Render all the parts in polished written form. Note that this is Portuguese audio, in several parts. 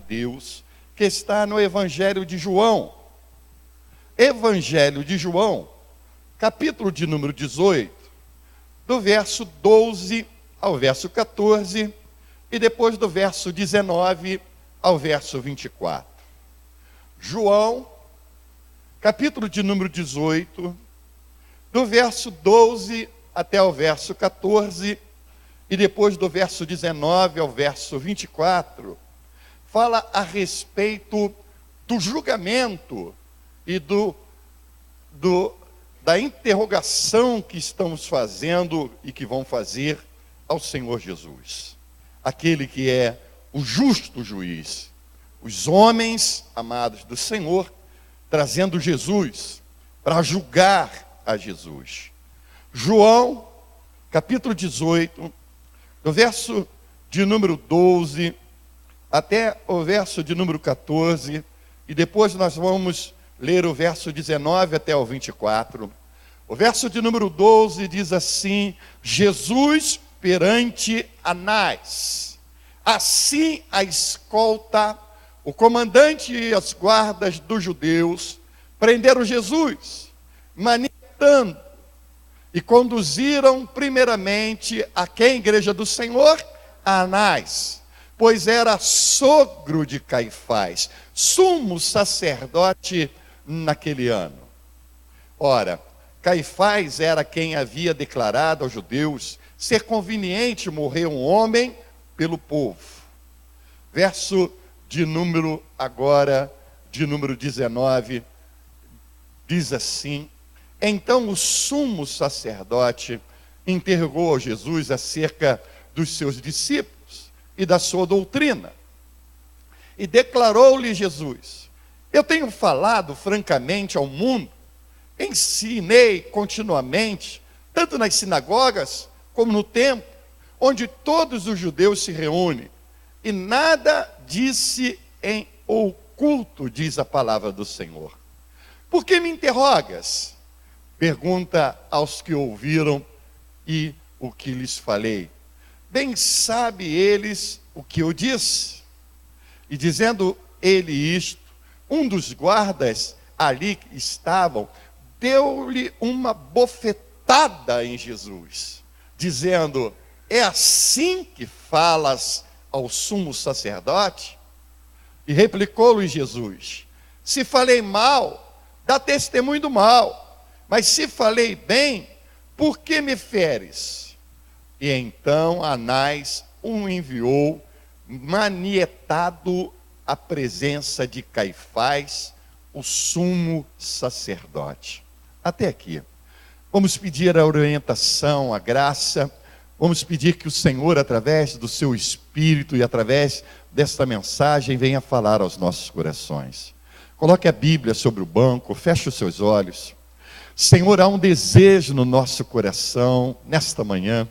Deus, que está no Evangelho de João. Evangelho de João, capítulo de número 18, do verso 12 ao verso 14, e depois do verso 19 ao verso 24. João, capítulo de número 18, do verso 12 até o verso 14, e depois do verso 19 ao verso 24, fala a respeito do julgamento e da interrogação que estamos fazendo e que vão fazer ao Senhor Jesus, aquele que é o justo juiz. Os homens amados do Senhor, trazendo Jesus para julgar a Jesus. João, capítulo 18, do verso de número 12 até o verso de número 14, e depois nós vamos ler o verso 19 até o 24. O verso de número 12 diz assim: Jesus perante Anás. Assim a escolta, o comandante e as guardas dos judeus prenderam Jesus, manietando, e conduziram primeiramente a quem? Igreja do Senhor? A Anás, pois era sogro de Caifás, sumo sacerdote naquele ano. Ora, Caifás era quem havia declarado aos judeus ser conveniente morrer um homem pelo povo. Verso de número agora, de número 19, diz assim: então o sumo sacerdote interrogou a Jesus acerca dos seus discípulos e da sua doutrina. E declarou-lhe Jesus: eu tenho falado francamente ao mundo, ensinei continuamente, tanto nas sinagogas como no templo, onde todos os judeus se reúnem, e nada disse em oculto, diz a palavra do Senhor. Por que me interrogas? Pergunta aos que ouviram e o que lhes falei. Bem sabe eles o que eu disse. E dizendo ele isto, um dos guardas ali que estavam, deu-lhe uma bofetada em Jesus, dizendo: é assim que falas ao sumo sacerdote? E replicou-lhe Jesus: se falei mal, dá testemunho do mal. Mas se falei bem, por que me feres? E então Anás o enviou manietado à presença de Caifás, o sumo sacerdote. Até aqui. Vamos pedir a orientação, a graça. Vamos pedir que o Senhor, através do seu Espírito e através desta mensagem, venha falar aos nossos corações. Coloque a Bíblia sobre o banco, feche os seus olhos. Senhor, há um desejo no nosso coração, nesta manhã,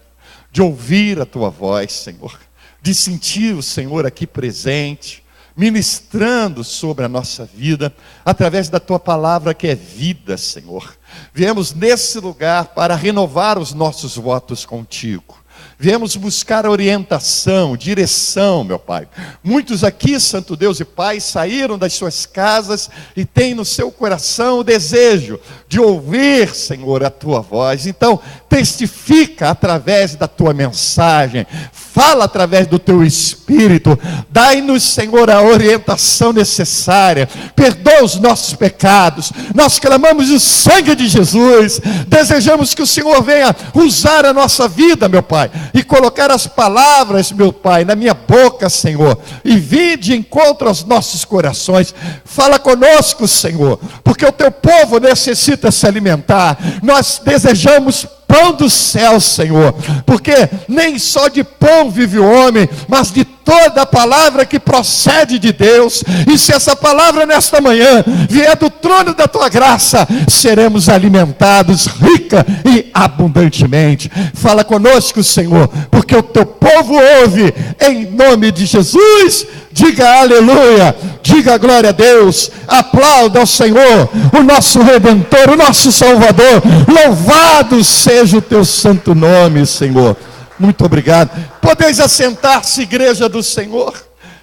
de ouvir a Tua voz, Senhor, de sentir o Senhor aqui presente, ministrando sobre a nossa vida, através da Tua palavra que é vida, Senhor. Viemos nesse lugar para renovar os nossos votos contigo. Viemos buscar orientação, direção, meu Pai. Muitos aqui, Santo Deus e Pai, saíram das suas casas e têm no seu coração o desejo de ouvir, Senhor, a Tua voz. Então, testifica através da Tua mensagem, fala através do Teu Espírito, dai-nos, Senhor, a orientação necessária, perdoa os nossos pecados. Nós clamamos o sangue de Jesus, desejamos que o Senhor venha usar a nossa vida, meu Pai, e colocar as palavras, meu Pai, na minha boca, Senhor, e vir de encontro aos nossos corações. Fala conosco, Senhor, porque o Teu povo necessita se alimentar. Nós desejamos pão do céu, Senhor, porque nem só de pão vive o homem, mas de toda a palavra que procede de Deus. E se essa palavra nesta manhã vier do trono da Tua graça, seremos alimentados rica e abundantemente. Fala conosco, Senhor, porque o Teu povo ouve, em nome de Jesus. Diga aleluia, diga glória a Deus, aplauda ao Senhor, o nosso Redentor, o nosso Salvador. Louvado seja o Teu santo nome, Senhor. Muito obrigado. Podeis assentar-se, igreja do Senhor.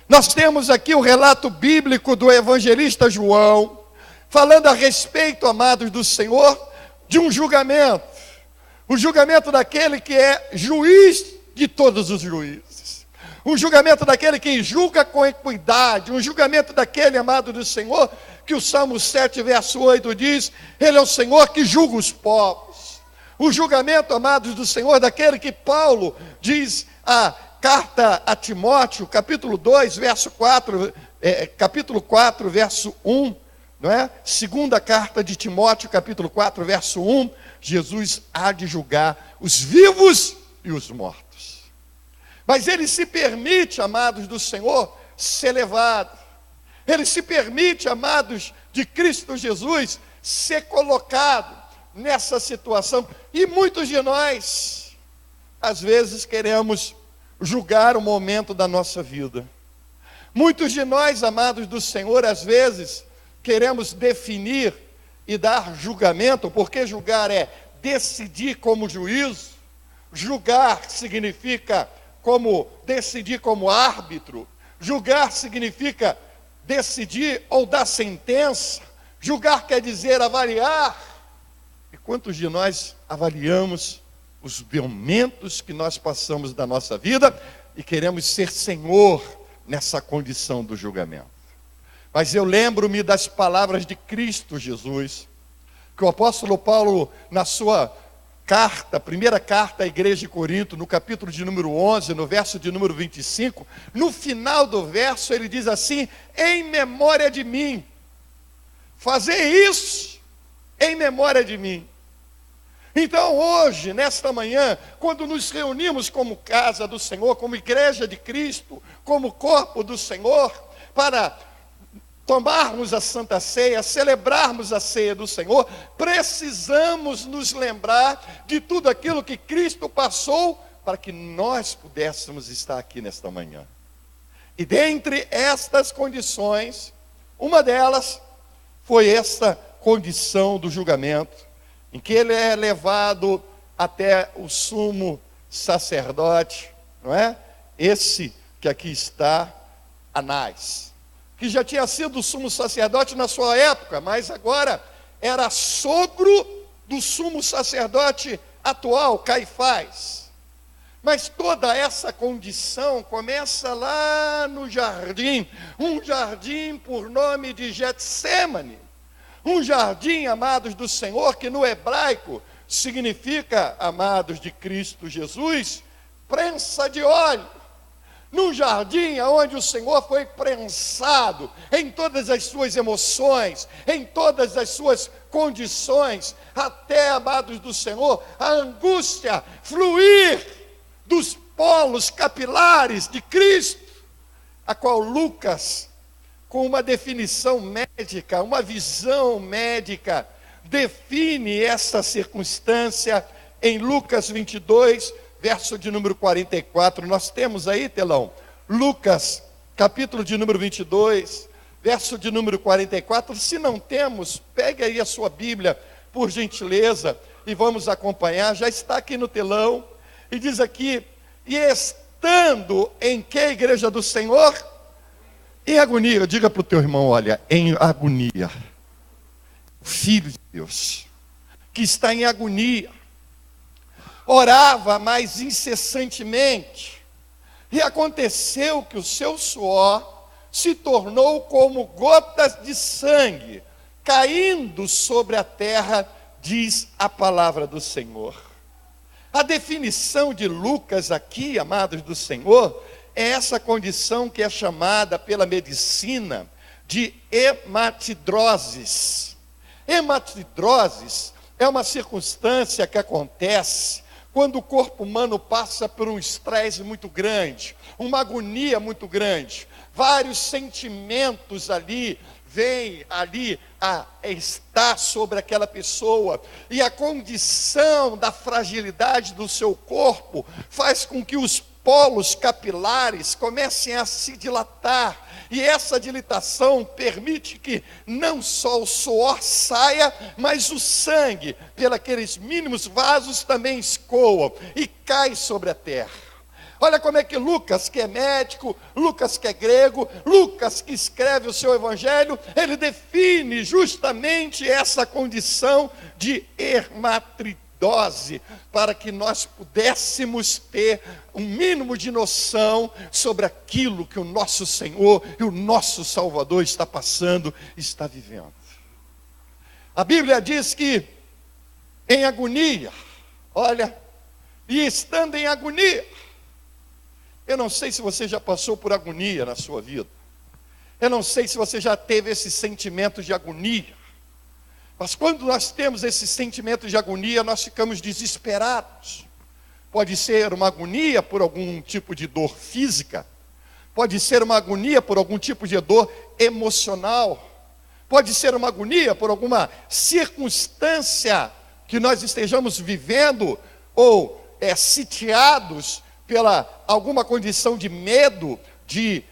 Nós temos aqui o relato bíblico do evangelista João, falando a respeito, amados do Senhor, de um julgamento. O julgamento daquele que é juiz de todos os juízes. Um julgamento daquele que julga com equidade. Um julgamento daquele, amado do Senhor, que o Salmo 7, verso 8 diz, Ele é o Senhor que julga os povos. O julgamento, amados do Senhor, daquele que Paulo diz a carta a Timóteo, capítulo 2, verso 4, capítulo 4, verso 1, não é? Segunda carta de Timóteo, capítulo 4, verso 1, Jesus há de julgar os vivos e os mortos. Mas ele se permite, amados do Senhor, ser levado. Ele se permite, amados de Cristo Jesus, ser colocado nessa situação. E muitos de nós, às vezes, queremos julgar o momento da nossa vida. Muitos de nós, amados do Senhor, às vezes, queremos definir e dar julgamento, porque julgar é decidir como juízo, julgar significa como decidir como árbitro, julgar significa decidir ou dar sentença, julgar quer dizer avaliar. E quantos de nós avaliamos os momentos que nós passamos da nossa vida e queremos ser Senhor nessa condição do julgamento? Mas eu lembro-me das palavras de Cristo Jesus, que o apóstolo Paulo, na sua carta, primeira carta à igreja de Corinto, no capítulo de número 11, no verso de número 25, no final do verso ele diz assim, em memória de mim, fazer isso em memória de mim. Então hoje, nesta manhã, quando nos reunimos como casa do Senhor, como igreja de Cristo, como corpo do Senhor, para tomarmos a Santa Ceia, celebrarmos a ceia do Senhor, precisamos nos lembrar de tudo aquilo que Cristo passou para que nós pudéssemos estar aqui nesta manhã. E dentre estas condições, uma delas foi essa condição do julgamento, em que ele é levado até o sumo sacerdote, não é? Esse que aqui está, Anás, que já tinha sido sumo sacerdote na sua época, mas agora era sogro do sumo sacerdote atual, Caifás. Mas toda essa condição começa lá no jardim, um jardim por nome de Getsêmani, um jardim, amados do Senhor, que no hebraico significa, amados de Cristo Jesus, prensa de óleo. Num jardim onde o Senhor foi prensado em todas as suas emoções, em todas as suas condições, até, amados do Senhor, a angústia fluir dos polos capilares de Cristo, a qual Lucas, com uma definição médica, uma visão médica, define essa circunstância em Lucas 22, verso de número 44, nós temos aí, telão, Lucas, capítulo de número 22, verso de número 44, se não temos, pegue aí a sua Bíblia, por gentileza, e vamos acompanhar, já está aqui no telão, e diz aqui, e estando em que igreja do Senhor? Em agonia, diga para o teu irmão, olha, em agonia, o Filho de Deus, que está em agonia, orava mais incessantemente, e aconteceu que o seu suor se tornou como gotas de sangue, caindo sobre a terra, diz a palavra do Senhor. A definição de Lucas aqui, amados do Senhor, é essa condição que é chamada pela medicina de hematidroses. Hematidroses é uma circunstância que acontece quando o corpo humano passa por um estresse muito grande, uma agonia muito grande, vários sentimentos ali vêm ali a estar sobre aquela pessoa, e a condição da fragilidade do seu corpo faz com que os polos capilares comecem a se dilatar, e essa dilatação permite que não só o suor saia, mas o sangue, pelos mínimos vasos, também escoa e cai sobre a terra. Olha como é que Lucas, que é médico, Lucas que é grego, Lucas que escreve o seu evangelho, ele define justamente essa condição de hermatridose, para que nós pudéssemos ter um mínimo de noção sobre aquilo que o nosso Senhor e o nosso Salvador está passando, está vivendo. A Bíblia diz que em agonia, olha, e estando em agonia, eu não sei se você já passou por agonia na sua vida, eu não sei se você já teve esse sentimento de agonia, mas quando nós temos esse sentimento de agonia, nós ficamos desesperados. Pode ser uma agonia por algum tipo de dor física, pode ser uma agonia por algum tipo de dor emocional, pode ser uma agonia por alguma circunstância que nós estejamos vivendo, ou sitiados pela alguma condição de medo, de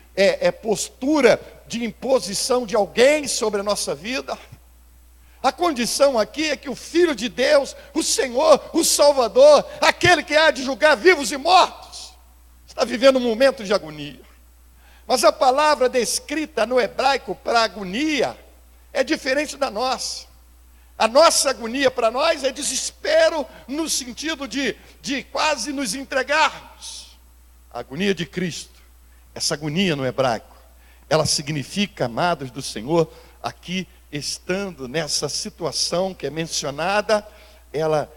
postura, de imposição de alguém sobre a nossa vida. A condição aqui é que o Filho de Deus, o Senhor, o Salvador, aquele que há de julgar vivos e mortos, está vivendo um momento de agonia. Mas a palavra descrita no hebraico para agonia é diferente da nossa. A nossa agonia para nós é desespero, no sentido de quase nos entregarmos. A agonia de Cristo, essa agonia no hebraico, ela significa, amados do Senhor, aqui estando nessa situação que é mencionada, ela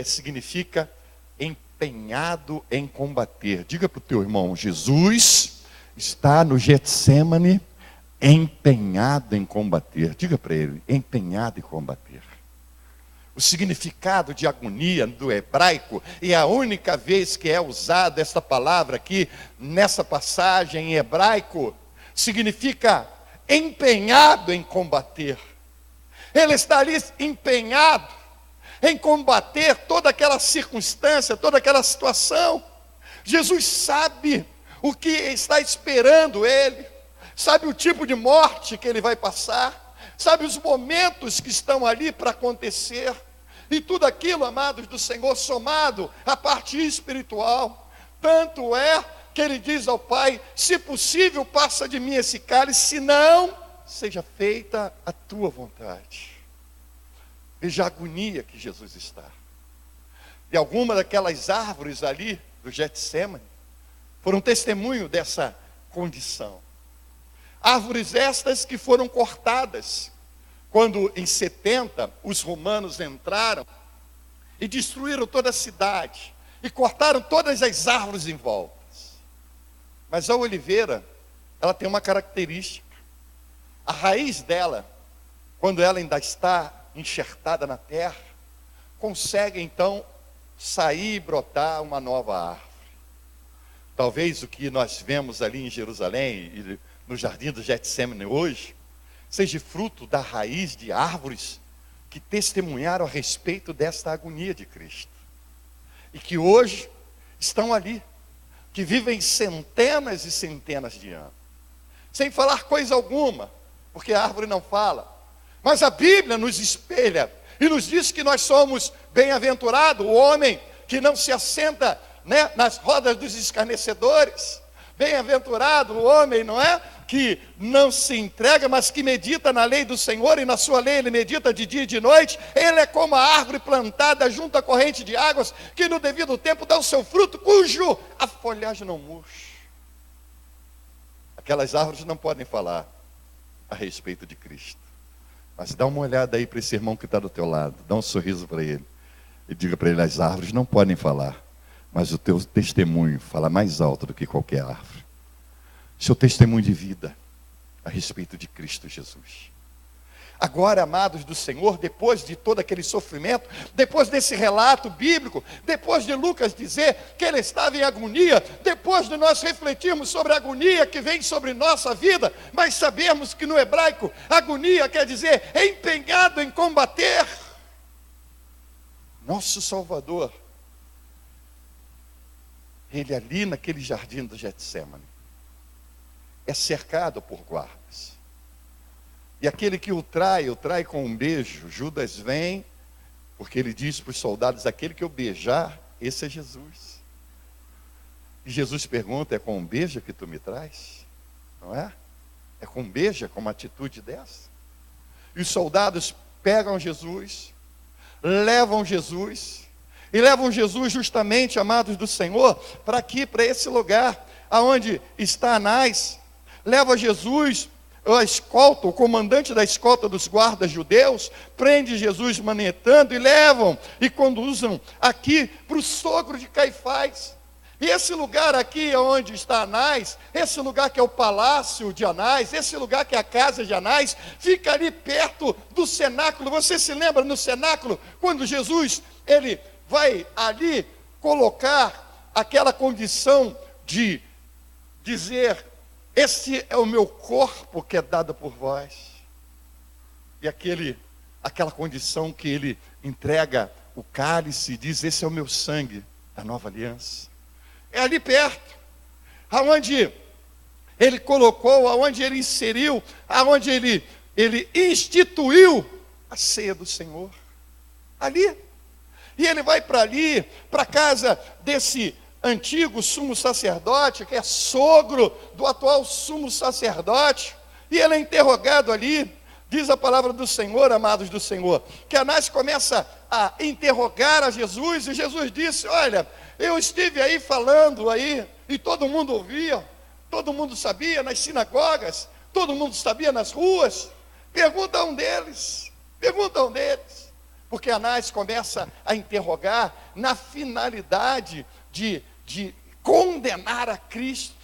significa empenhado em combater. Diga para o teu irmão: Jesus está no Getsêmani, empenhado em combater. Diga para ele: empenhado em combater. O significado de agonia do hebraico, e a única vez que é usada essa palavra aqui, nessa passagem em hebraico, significa empenhado em combater. Ele está ali empenhado em combater toda aquela circunstância, toda aquela situação. Jesus sabe o que está esperando ele, sabe o tipo de morte que ele vai passar, sabe os momentos que estão ali para acontecer, e tudo aquilo, amados do Senhor, somado à parte espiritual. Tanto é que ele diz ao Pai: se possível, passa de mim esse cálice, se não, seja feita a tua vontade. Veja a agonia que Jesus está. E alguma daquelas árvores ali do Getsêmani foram testemunho dessa condição. Árvores estas que foram cortadas quando em 70 os romanos entraram e destruíram toda a cidade e cortaram todas as árvores em volta. Mas a oliveira, ela tem uma característica. A raiz dela, quando ela ainda está enxertada na terra, consegue então sair e brotar uma nova árvore. Talvez o que nós vemos ali em Jerusalém e no jardim do Getsêmani hoje seja fruto da raiz de árvores que testemunharam a respeito desta agonia de Cristo e que hoje estão ali, que vivem centenas e centenas de anos, sem falar coisa alguma, porque a árvore não fala. Mas a Bíblia nos espelha e nos diz que nós somos bem-aventurado o homem que não se assenta, nas rodas dos escarnecedores. Bem-aventurado o homem, não é? Que não se entrega, mas que medita na lei do Senhor, e na sua lei ele medita de dia e de noite. Ele é como a árvore plantada junto à corrente de águas, que no devido tempo dá o seu fruto, cujo a folhagem não murcha. Aquelas árvores não podem falar a respeito de Cristo. Mas dá uma olhada aí para esse irmão que está do teu lado, dá um sorriso para ele e diga para ele: as árvores não podem falar, mas o teu testemunho fala mais alto do que qualquer árvore. Seu testemunho de vida a respeito de Cristo Jesus. Agora, amados do Senhor, depois de todo aquele sofrimento, depois desse relato bíblico, depois de Lucas dizer que ele estava em agonia, depois de nós refletirmos sobre a agonia que vem sobre nossa vida, mas sabemos que no hebraico agonia quer dizer empenhado em combater. Nosso Salvador, ele ali naquele jardim do Getsêmani, é cercado por guardas. E aquele que o trai com um beijo. Judas vem, porque ele diz para os soldados: aquele que eu beijar, esse é Jesus. E Jesus pergunta: é com um beijo que tu me traz? Não é? É com um beijo, com uma atitude dessa? E os soldados pegam Jesus, levam Jesus, e levam Jesus justamente, amados do Senhor, para aqui, para esse lugar, aonde está Anás. Leva Jesus, a escolta, o comandante da escolta dos guardas judeus, prende Jesus manetando e levam e conduzam aqui para o sogro de Caifás. E esse lugar aqui onde está Anás, esse lugar que é o palácio de Anás, esse lugar que é a casa de Anás, fica ali perto do cenáculo. Você se lembra no cenáculo, quando Jesus, ele vai ali colocar aquela condição de dizer: esse é o meu corpo que é dado por vós. E aquela condição que ele entrega o cálice e diz: esse é o meu sangue da nova aliança. É ali perto, aonde ele colocou, aonde ele inseriu, aonde ele instituiu a ceia do Senhor. Ali. E ele vai para ali, para a casa desse antigo sumo sacerdote, que é sogro do atual sumo sacerdote, e ele é interrogado ali. Diz a palavra do Senhor, amados do Senhor, que Anás começa a interrogar a Jesus, e Jesus disse: olha, eu estive aí falando aí, e todo mundo ouvia, todo mundo sabia nas sinagogas, todo mundo sabia nas ruas. Pergunta a um deles, porque Anás começa a interrogar na finalidade de condenar a Cristo.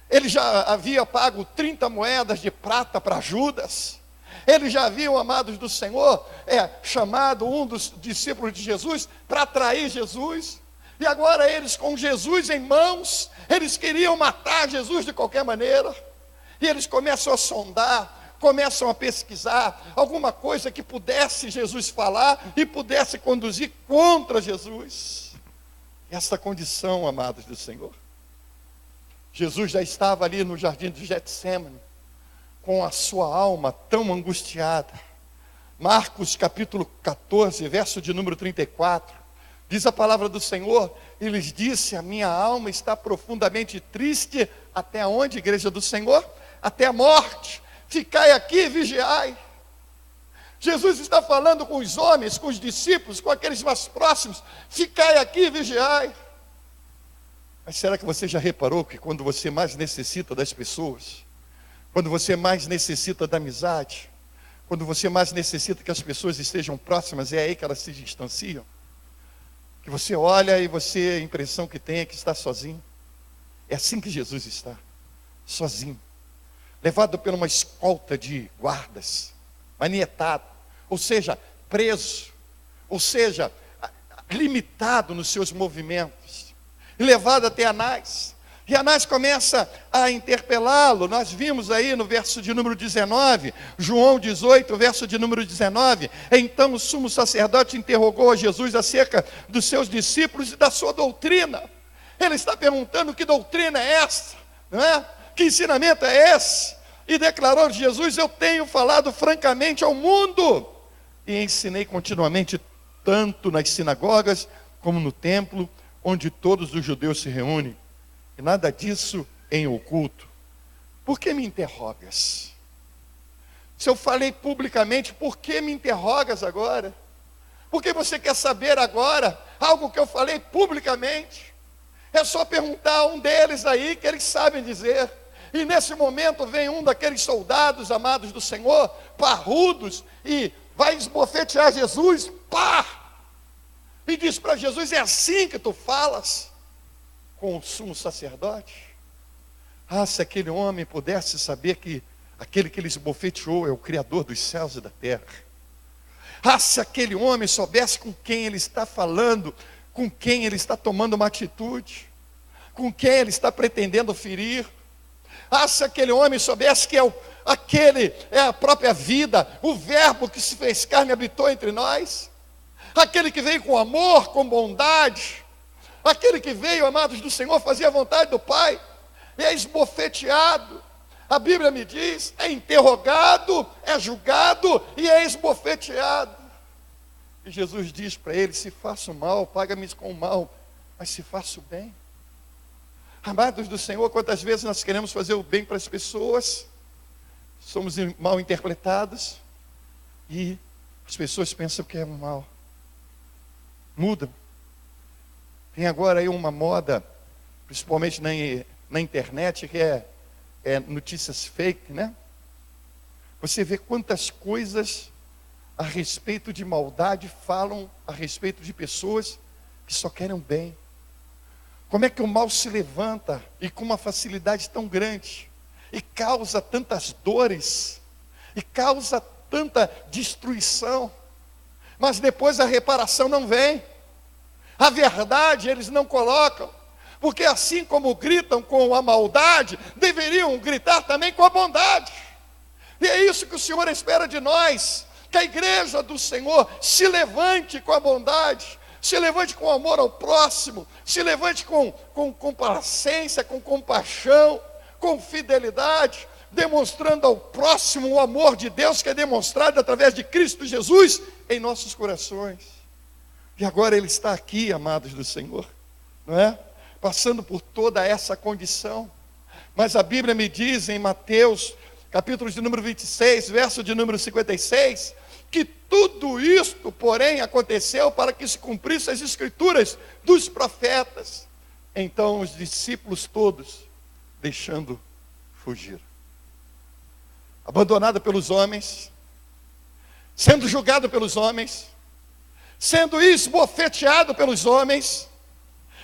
Ele já havia pago 30 moedas de prata para Judas. Eles já haviam, amados do Senhor, chamado um dos discípulos de Jesus para trair Jesus. E agora eles, com Jesus em mãos, eles queriam matar Jesus de qualquer maneira. E eles começam a sondar, começam a pesquisar alguma coisa que pudesse Jesus falar e pudesse conduzir contra Jesus. Essa condição, amados do Senhor. Jesus já estava ali no jardim de Getsêmani, com a sua alma tão angustiada. Marcos capítulo 14, verso de número 34, diz a palavra do Senhor: e lhes disse: a minha alma está profundamente triste, até onde, igreja do Senhor? Até a morte, ficai aqui e vigiai. Jesus está falando com os homens, com os discípulos, com aqueles mais próximos: ficai aqui e vigiai. Mas será que você já reparou que quando você mais necessita das pessoas, quando você mais necessita da amizade, quando você mais necessita que as pessoas estejam próximas, é aí que elas se distanciam? Que você olha e a impressão que tem é que está sozinho. É assim que Jesus está, sozinho, levado por uma escolta de guardas, manietado, ou seja, preso, ou seja, limitado nos seus movimentos, e levado até Anás. E Anás começa a interpelá-lo. Nós vimos aí no verso de número 19, João 18, verso de número 19. Então o sumo sacerdote interrogou a Jesus acerca dos seus discípulos e da sua doutrina. Ele está perguntando: que doutrina é essa? Não é? Que ensinamento é esse? E declarou Jesus: eu tenho falado francamente ao mundo, e ensinei continuamente, tanto nas sinagogas como no templo, onde todos os judeus se reúnem. E nada disso em oculto. Por que me interrogas? Se eu falei publicamente, por que me interrogas agora? Por que você quer saber agora algo que eu falei publicamente? É só perguntar a um deles aí, que eles sabem dizer. E nesse momento vem um daqueles soldados, amados do Senhor, parrudos, e vai esbofetear Jesus, pá! E diz para Jesus: é assim que tu falas com o sumo sacerdote? Ah, se aquele homem pudesse saber que aquele que ele esbofeteou é o Criador dos céus e da terra. Ah, se aquele homem soubesse com quem ele está falando, com quem ele está tomando uma atitude, com quem ele está pretendendo ferir. Ah, se aquele homem soubesse que aquele é a própria vida, o verbo que se fez carne e habitou entre nós, aquele que veio com amor, com bondade, aquele que veio, amados do Senhor, fazer a vontade do Pai, é esbofeteado. A Bíblia me diz: é interrogado, é julgado e é esbofeteado. E Jesus diz para ele: se faço mal, paga-me com o mal, mas se faço bem. Amados do Senhor, quantas vezes nós queremos fazer o bem para as pessoas, somos mal interpretados, e as pessoas pensam que é mal. Mudam. Tem agora aí uma moda, principalmente na internet, que é notícias fake, né? Você vê quantas coisas a respeito de maldade falam a respeito de pessoas que só querem o bem. Como é que o mal se levanta e com uma facilidade tão grande, e causa tantas dores, e causa tanta destruição, mas depois a reparação não vem. A verdade eles não colocam, porque assim como gritam com a maldade, deveriam gritar também com a bondade. E é isso que o Senhor espera de nós, que a igreja do Senhor se levante com a bondade, se levante com amor ao próximo, se levante com complacência, com compaixão, com fidelidade, demonstrando ao próximo o amor de Deus que é demonstrado através de Cristo Jesus em nossos corações. E agora Ele está aqui, amados do Senhor, não é? Passando por toda essa condição. Mas a Bíblia me diz em Mateus, capítulo de número 26, verso de número 56, que tudo isto, porém, aconteceu para que se cumprisse as escrituras dos profetas. Então os discípulos todos, deixando fugir. Abandonado pelos homens, sendo julgado pelos homens, sendo esbofeteado pelos homens,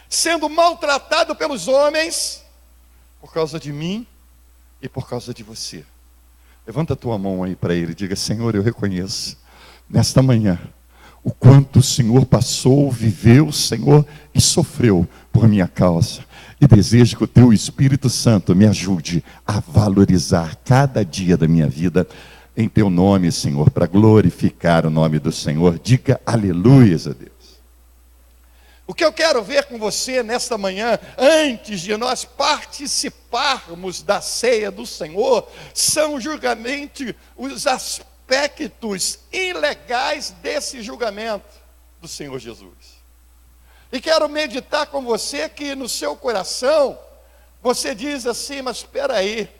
sendo maltratado pelos homens, por causa de mim e por causa de você. Levanta a tua mão aí para Ele e diga: Senhor, eu reconheço nesta manhã o quanto o Senhor passou, viveu, Senhor, e sofreu por minha causa. E desejo que o Teu Espírito Santo me ajude a valorizar cada dia da minha vida em Teu nome, Senhor, para glorificar o nome do Senhor. Diga aleluias a Deus. O que eu quero ver com você nesta manhã, antes de nós participarmos da ceia do Senhor, são justamente os aspectos ilegais desse julgamento do Senhor Jesus. E quero meditar com você que no seu coração, você diz assim: mas espera aí,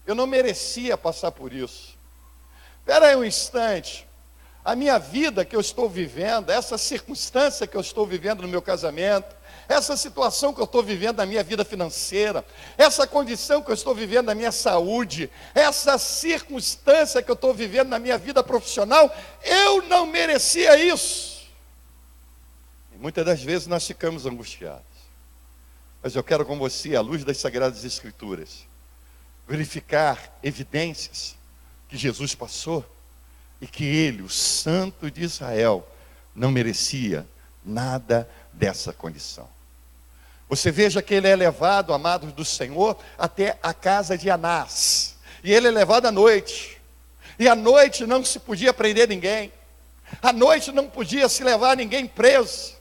eu não merecia passar por isso. Espera aí um instante. A minha vida que eu estou vivendo, essa circunstância que eu estou vivendo no meu casamento, essa situação que eu estou vivendo na minha vida financeira, essa condição que eu estou vivendo na minha saúde, essa circunstância que eu estou vivendo na minha vida profissional, eu não merecia isso. E muitas das vezes nós ficamos angustiados. Mas eu quero com você, à luz das Sagradas Escrituras, verificar evidências que Jesus passou, e que Ele, o Santo de Israel, não merecia nada dessa condição. Você veja que Ele é levado, amados do Senhor, até a casa de Anás. E Ele é levado à noite. E à noite não se podia prender ninguém. À noite não podia se levar ninguém preso.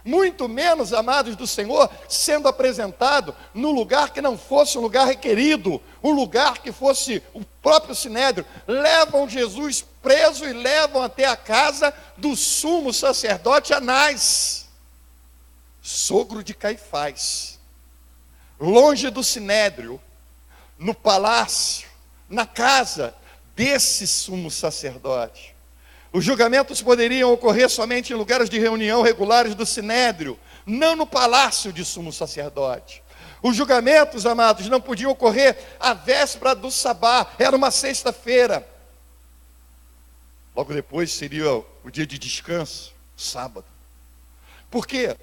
Muito menos, amados do Senhor, sendo apresentado num lugar que não fosse um lugar requerido, um lugar que fosse o próprio Sinédrio. Levam Jesus preso e levam até a casa do sumo sacerdote Anás, sogro de Caifás, longe do Sinédrio, no palácio, na casa desse sumo sacerdote. Os julgamentos poderiam ocorrer somente em lugares de reunião regulares do Sinédrio, não no palácio de sumo sacerdote. Os julgamentos, amados, não podiam ocorrer à véspera do sabá, era uma sexta-feira. Logo depois seria o dia de descanso, sábado. Por quê?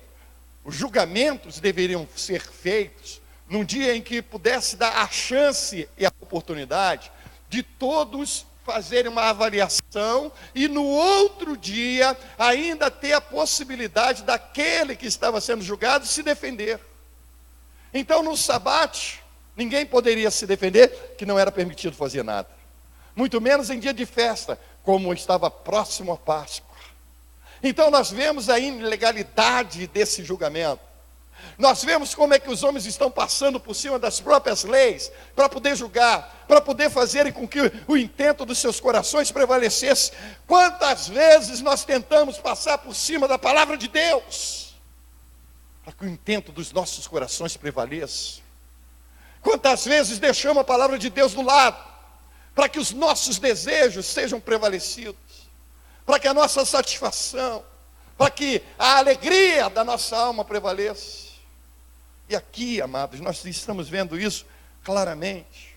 Os julgamentos deveriam ser feitos num dia em que pudesse dar a chance e a oportunidade de todos fazerem uma avaliação e no outro dia ainda ter a possibilidade daquele que estava sendo julgado se defender. Então no sabate ninguém poderia se defender, que não era permitido fazer nada, muito menos em dia de festa, como estava próximo à Páscoa. Então nós vemos a ilegalidade desse julgamento. Nós vemos como é que os homens estão passando por cima das próprias leis para poder julgar, para poder fazerem com que o intento dos seus corações prevalecesse. Quantas vezes nós tentamos passar por cima da palavra de Deus? para que o intento dos nossos corações prevaleça. Quantas vezes deixamos a palavra de Deus do lado, para que os nossos desejos sejam prevalecidos, para que a nossa satisfação, para que a alegria da nossa alma prevaleça. E aqui, amados, nós estamos vendo isso claramente.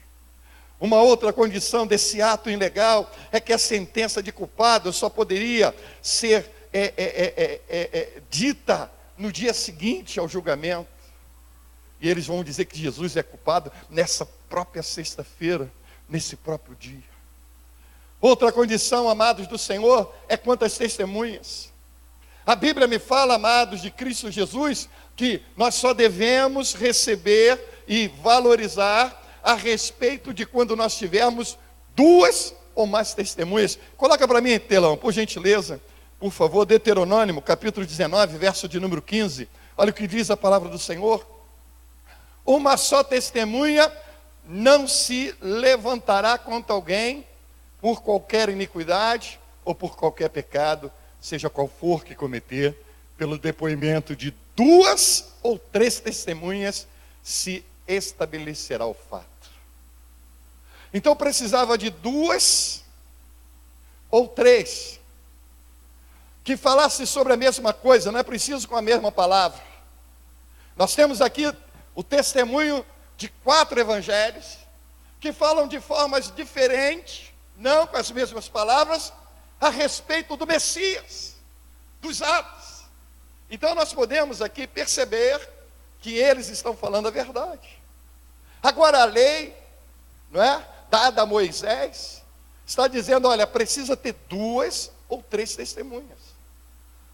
Uma outra condição desse ato ilegal é que a sentença de culpado só poderia ser dita no dia seguinte ao julgamento. E eles vão dizer que Jesus é culpado nessa própria sexta-feira, nesse próprio dia. Outra condição, amados do Senhor, é quanto às testemunhas. A Bíblia me fala, amados de Cristo Jesus, que nós só devemos receber e valorizar a respeito de quando nós tivermos 2 ou mais testemunhas. Coloca para mim, telão, por gentileza, por favor, Deuteronômio, capítulo 19, verso de número 15. Olha o que diz a palavra do Senhor. Uma só testemunha não se levantará contra alguém por qualquer iniquidade ou por qualquer pecado, seja qual for que cometer, pelo depoimento de 2 ou 3 testemunhas se estabelecerá o fato. Então precisava de 2 ou 3 que falassem sobre a mesma coisa, não é preciso com a mesma palavra. Nós temos aqui o testemunho de 4 evangelhos, que falam de formas diferentes, não com as mesmas palavras, a respeito do Messias, dos atos. Então nós podemos aqui perceber que eles estão falando a verdade. Agora a lei, não é, dada a Moisés, está dizendo, olha, precisa ter 2 ou 3 testemunhas,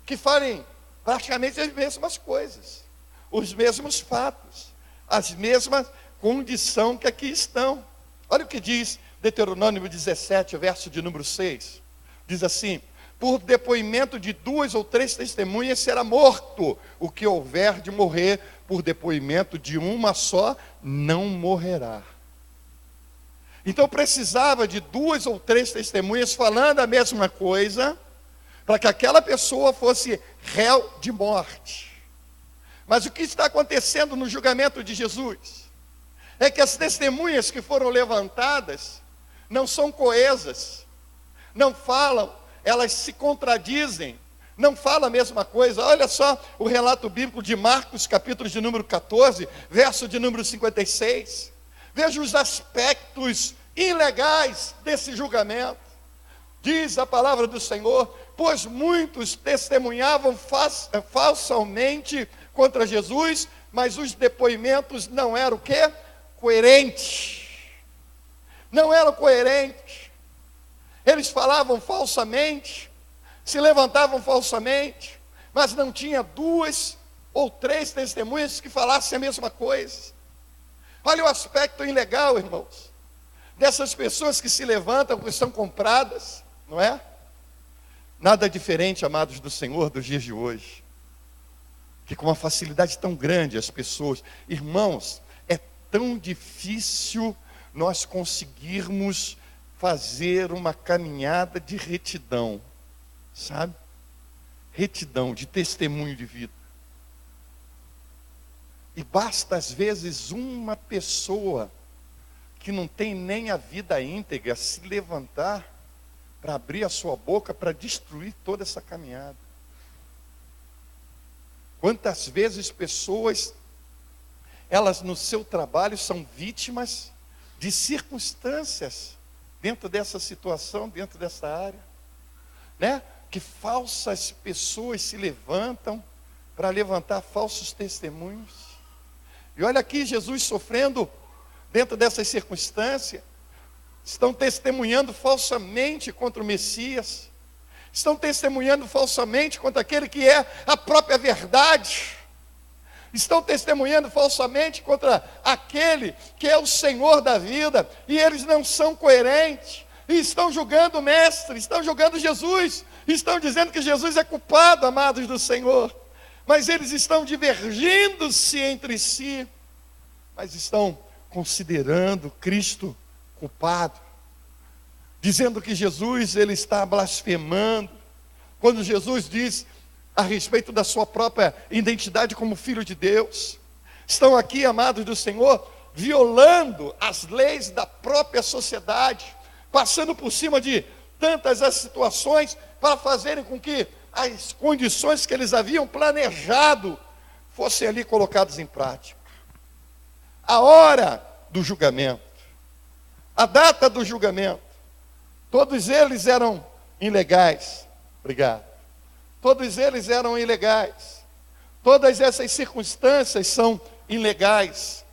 que falem praticamente as mesmas coisas, os mesmos fatos, as mesmas condições que aqui estão. Olha o que diz Deuteronômio 17, verso de número 6. Diz assim: por depoimento de 2 ou 3 testemunhas será morto. O que houver de morrer por depoimento de uma só, não morrerá. Então precisava de 2 ou 3 testemunhas falando a mesma coisa, para que aquela pessoa fosse réu de morte. Mas o que está acontecendo no julgamento de Jesus é que as testemunhas que foram levantadas não são coesas, não falam, elas se contradizem, não falam a mesma coisa. Olha só o relato bíblico de Marcos, capítulo de número 14, verso de número 56. Veja os aspectos ilegais desse julgamento. Diz a palavra do Senhor: pois muitos testemunhavam falsamente contra Jesus, mas os depoimentos não eram o quê? Coerentes. Não eram coerentes. Eles falavam falsamente, se levantavam falsamente, mas não tinha 2 ou 3 testemunhas que falassem a mesma coisa. Olha o aspecto ilegal, irmãos, dessas pessoas que se levantam, que são compradas, não é? Nada diferente, amados do Senhor, dos dias de hoje, que com uma facilidade tão grande as pessoas, irmãos, é tão difícil nós conseguirmos fazer uma caminhada de retidão, sabe? Retidão, de testemunho de vida. E basta às vezes uma pessoa que não tem nem a vida íntegra se levantar para abrir a sua boca para destruir toda essa caminhada. Quantas vezes pessoas, elas no seu trabalho são vítimas de circunstâncias dentro dessa situação, dentro dessa área, né? Que falsas pessoas se levantam para levantar falsos testemunhos. E olha aqui Jesus sofrendo dentro dessas circunstâncias. Estão testemunhando falsamente contra o Messias, estão testemunhando falsamente contra aquele que é a própria verdade, estão testemunhando falsamente contra aquele que é o Senhor da vida, e eles não são coerentes, e estão julgando o Mestre, estão julgando Jesus, estão dizendo que Jesus é culpado, amados do Senhor, mas eles estão divergindo-se entre si, mas estão considerando Cristo culpado, dizendo que Jesus ele está blasfemando. Quando Jesus diz a respeito da sua própria identidade como filho de Deus. Estão aqui, amados do Senhor, violando as leis da própria sociedade, passando por cima de tantas as situações para fazerem com que as condições que eles haviam planejado fossem ali colocadas em prática. A hora do julgamento, a data do julgamento, todos eles eram ilegais. Obrigado. Todos eles eram ilegais. Todas essas circunstâncias são ilegais.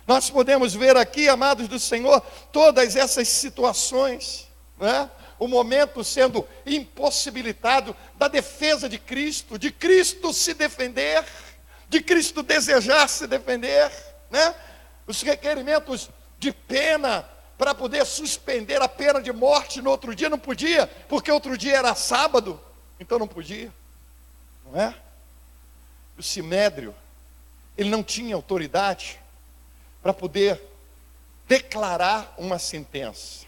Nós podemos ver aqui, amados do Senhor, todas essas situações, né? O momento sendo impossibilitado da defesa de Cristo se defender, de Cristo desejar se defender, né? Os requerimentos de pena para poder suspender a pena de morte no outro dia, não podia, porque outro dia era sábado, então não podia, não é? O Sinédrio, ele não tinha autoridade para poder declarar uma sentença.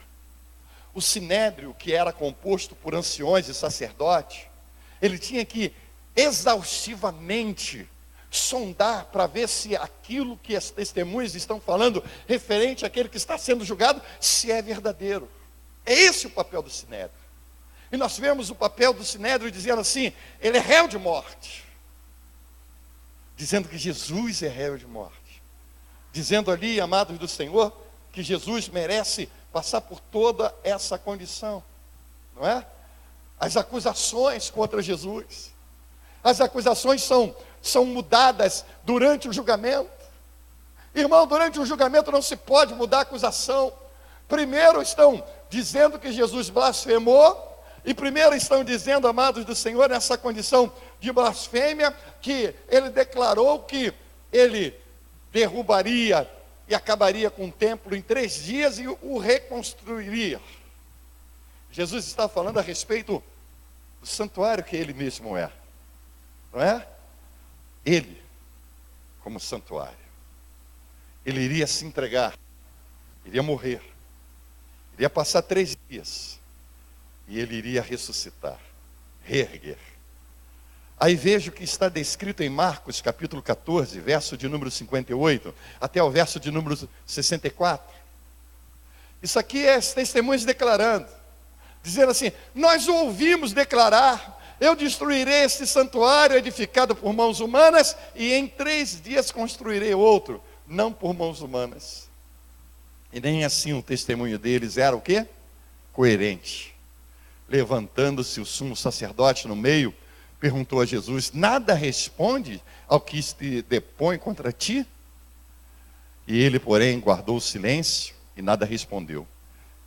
O Sinédrio, que era composto por anciões e sacerdotes, ele tinha que exaustivamente sondar para ver se aquilo que as testemunhas estão falando referente àquele que está sendo julgado, se é verdadeiro. É esse o papel do Sinédrio. E nós vemos o papel do Sinédrio dizendo assim, ele é réu de morte. Dizendo que Jesus é réu de morte. Dizendo ali, amados do Senhor, que Jesus merece passar por toda essa condição, não é? As acusações contra Jesus, as acusações são mudadas durante o julgamento. Irmão, durante o julgamento não se pode mudar a acusação. Primeiro estão dizendo que Jesus blasfemou, e primeiro estão dizendo, amados do Senhor, nessa condição de blasfêmia, que ele declarou que ele derrubaria e acabaria com o templo em 3 dias e o reconstruiria. Jesus está falando a respeito do santuário que ele mesmo é, não é? Ele, como santuário, ele iria se entregar, iria morrer, iria passar 3 dias, e ele iria ressuscitar, reerguer. Aí vejo que está descrito em Marcos capítulo 14, verso de número 58, até o verso de número 64. Isso aqui é as testemunhas declarando, dizendo assim, nós o ouvimos declarar, eu destruirei este santuário edificado por mãos humanas, e em 3 dias construirei outro, não por mãos humanas. E nem assim o testemunho deles era o quê? Coerente. Levantando-se o sumo sacerdote no meio, perguntou a Jesus, nada responde ao que se depõe contra ti? E ele, porém, guardou o silêncio e nada respondeu.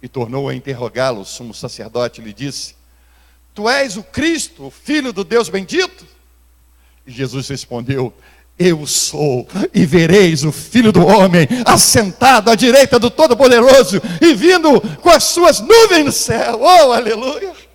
E tornou a interrogá-lo, o sumo sacerdote lhe disse, tu és o Cristo, o Filho do Deus bendito? E Jesus respondeu, eu sou, e vereis o Filho do Homem assentado à direita do Todo-Poderoso e vindo com as suas nuvens no céu. Oh, aleluia!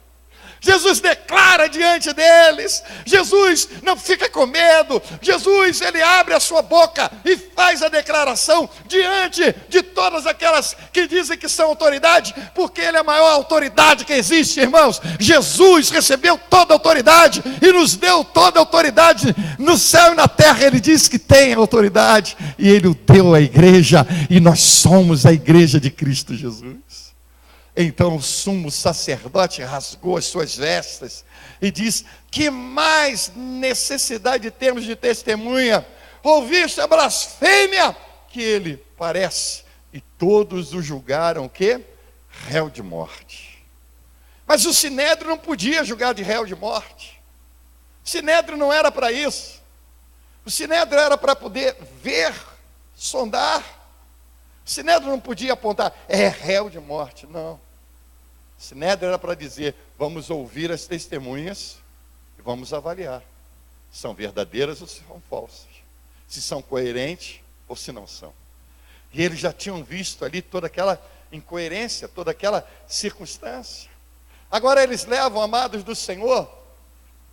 Jesus declara diante deles, Jesus não fica com medo, Jesus, ele abre a sua boca e faz a declaração diante de todas aquelas que dizem que são autoridade, porque ele é a maior autoridade que existe, irmãos. Jesus recebeu toda a autoridade e nos deu toda a autoridade no céu e na terra. Ele diz que tem autoridade e ele o deu à igreja, e nós somos a igreja de Cristo Jesus. Então o sumo sacerdote rasgou as suas vestes e diz, que mais necessidade temos de testemunha? Ouviste a blasfêmia que ele parece? E todos o julgaram o quê? Réu de morte. Mas o Sinédrio não podia julgar de réu de morte. O Sinédrio não era para isso. O Sinédrio era para poder ver, sondar. O Sinédrio não podia apontar, é réu de morte, não. O Sinédrio era para dizer, vamos ouvir as testemunhas e vamos avaliar. Se são verdadeiras ou se são falsas. Se são coerentes ou se não são. E eles já tinham visto ali toda aquela incoerência, toda aquela circunstância. Agora eles levam, amados do Senhor,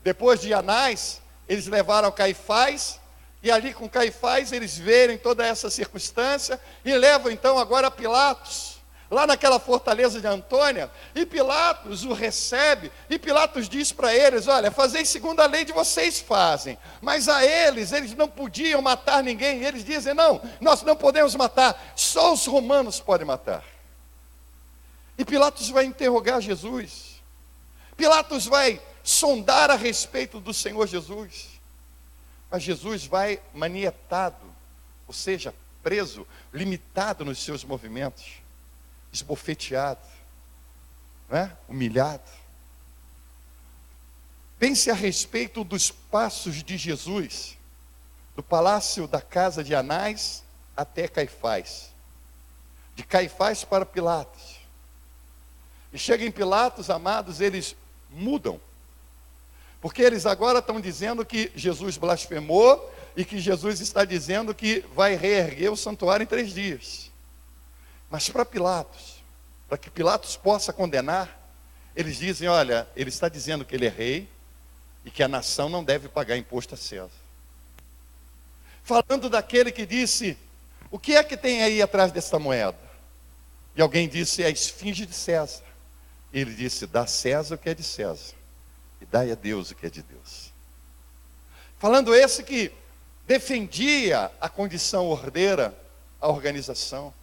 depois de Anás, eles levaram Caifás, e ali com Caifás eles verem toda essa circunstância, e levam então agora a Pilatos. lá naquela fortaleza de Antônia, e Pilatos o recebe, e Pilatos diz para eles: olha, fazei segundo a lei de vocês fazem, mas a eles não podiam matar ninguém, e eles dizem: não, nós não podemos matar, só os romanos podem matar. E Pilatos vai interrogar Jesus, Pilatos vai sondar a respeito do Senhor Jesus, mas Jesus vai manietado, ou seja, preso, limitado nos seus movimentos, esbofeteado, não é? Humilhado. Pense a respeito dos passos de Jesus, do palácio da casa de Anás até Caifás, de Caifás para Pilatos. E chega em Pilatos, amados, eles mudam, porque eles agora estão dizendo que Jesus blasfemou e que Jesus está dizendo que vai reerguer o santuário em 3 dias. Mas para Pilatos, para que Pilatos possa condenar, eles dizem: olha, ele está dizendo que ele é rei e que a nação não deve pagar imposto a César. Falando daquele que disse: o que é que tem aí atrás dessa moeda? E alguém disse: é a esfinge de César. E ele disse: dá a César o que é de César, e dai a Deus o que é de Deus. Falando esse que defendia a condição ordeira, a organização.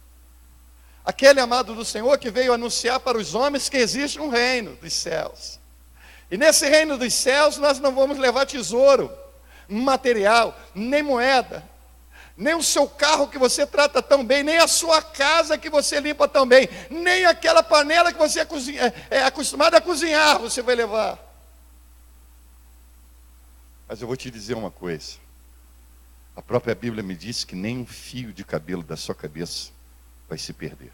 Aquele amado do Senhor que veio anunciar para os homens que existe um reino dos céus. E nesse reino dos céus nós não vamos levar tesouro, material, nem moeda, nem o seu carro que você trata tão bem, nem a sua casa que você limpa tão bem, nem aquela panela que você é acostumado a cozinhar, você vai levar. Mas eu vou te dizer uma coisa. A própria Bíblia me diz que nem um fio de cabelo da sua cabeça vai se perder.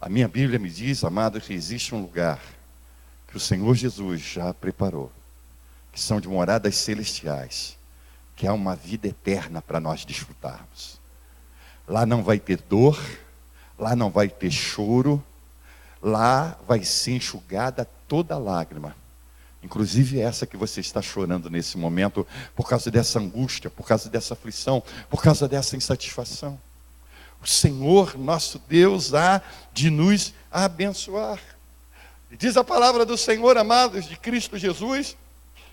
A minha Bíblia me diz, amado, que existe um lugar que o Senhor Jesus já preparou, que são de moradas celestiais, que há uma vida eterna para nós desfrutarmos. Lá não vai ter dor, lá não vai ter choro, lá vai ser enxugada toda lágrima. Inclusive essa que você está chorando nesse momento, por causa dessa angústia, por causa dessa aflição, por causa dessa insatisfação. O Senhor, nosso Deus, há de nos abençoar. E diz a palavra do Senhor, amados, de Cristo Jesus,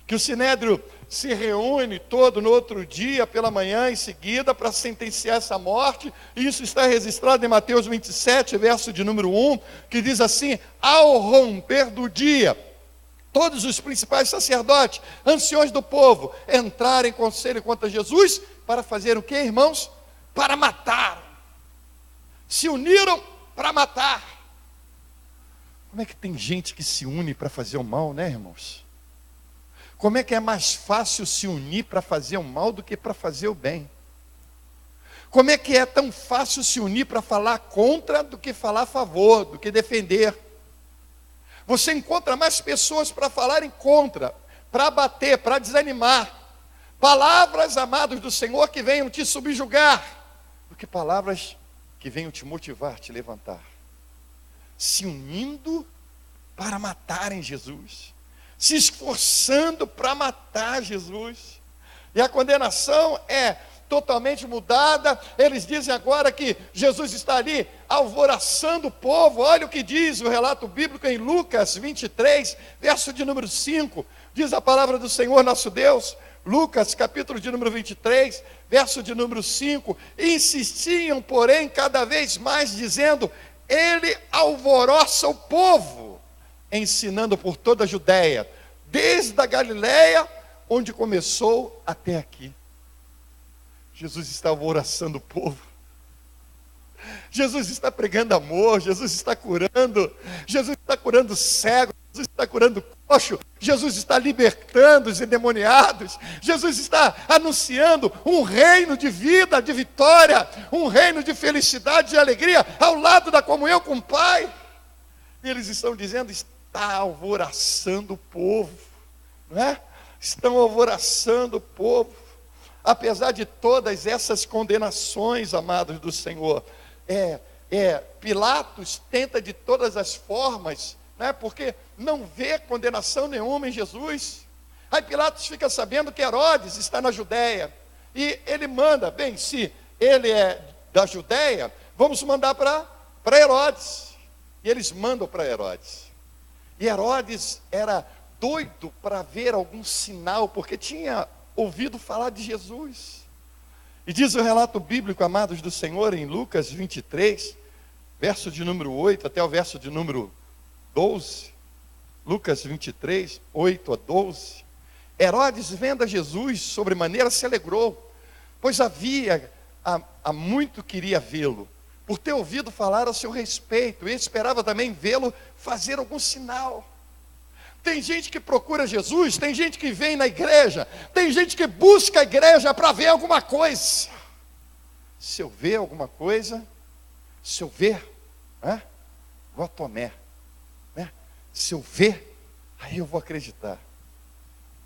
que o Sinédrio se reúne todo no outro dia, pela manhã, em seguida, para sentenciar essa morte. E isso está registrado em Mateus 27, verso de número 1, que diz assim: ao romper do dia, todos os principais sacerdotes, anciões do povo, entraram em conselho contra Jesus, para fazer o que, irmãos? Para matar. Se uniram para matar. Como é que tem gente que se une para fazer o mal, né, irmãos? Como é que é mais fácil se unir para fazer o mal do que para fazer o bem? Como é que é tão fácil se unir para falar contra do que falar a favor, do que defender? Você encontra mais pessoas para falarem contra, para bater, para desanimar. Palavras, amados do Senhor, que venham te subjugar, do que palavras que venham te motivar, te levantar. Se unindo para matarem Jesus, se esforçando para matar Jesus. E a condenação é totalmente mudada. Eles dizem agora que Jesus está ali alvoraçando o povo. Olha o que diz o relato bíblico em Lucas 23, verso de número 5. Diz a palavra do Senhor nosso Deus, Lucas capítulo de número 23, verso de número 5. Insistiam, porém, cada vez mais, dizendo: ele alvoroça o povo, ensinando por toda a Judéia, desde a Galileia, onde começou, até aqui. Jesus está alvoroçando o povo. Jesus está pregando amor, Jesus está curando cego, Jesus está curando coxo, Jesus está libertando os endemoniados, Jesus está anunciando um reino de vida, de vitória, um reino de felicidade e alegria, ao lado da comunhão com o Pai. E eles estão dizendo: está alvoroçando o povo, não é? Estão alvoroçando o povo. Apesar de todas essas condenações, amados do Senhor, Pilatos tenta de todas as formas, né, porque não vê condenação nenhuma em Jesus. Aí Pilatos fica sabendo que Herodes está na Judéia, e ele manda: bem, se ele é da Judéia, vamos mandar para Herodes. E eles mandam para Herodes. E Herodes era doido para ver algum sinal, porque tinha ouvido falar de Jesus. E diz o relato bíblico, amados do Senhor, em Lucas 23, verso de número 8 até o verso de número 12. Lucas 23, 8 a 12. Herodes, vendo a Jesus sobremaneira, se alegrou, pois há muito queria vê-lo, por ter ouvido falar a seu respeito, e esperava também vê-lo fazer algum sinal. Tem gente que procura Jesus, tem gente que vem na igreja, tem gente que busca a igreja para ver alguma coisa. Se eu ver alguma coisa, se eu ver, vou a Tomé, né? Se eu ver, aí eu vou acreditar.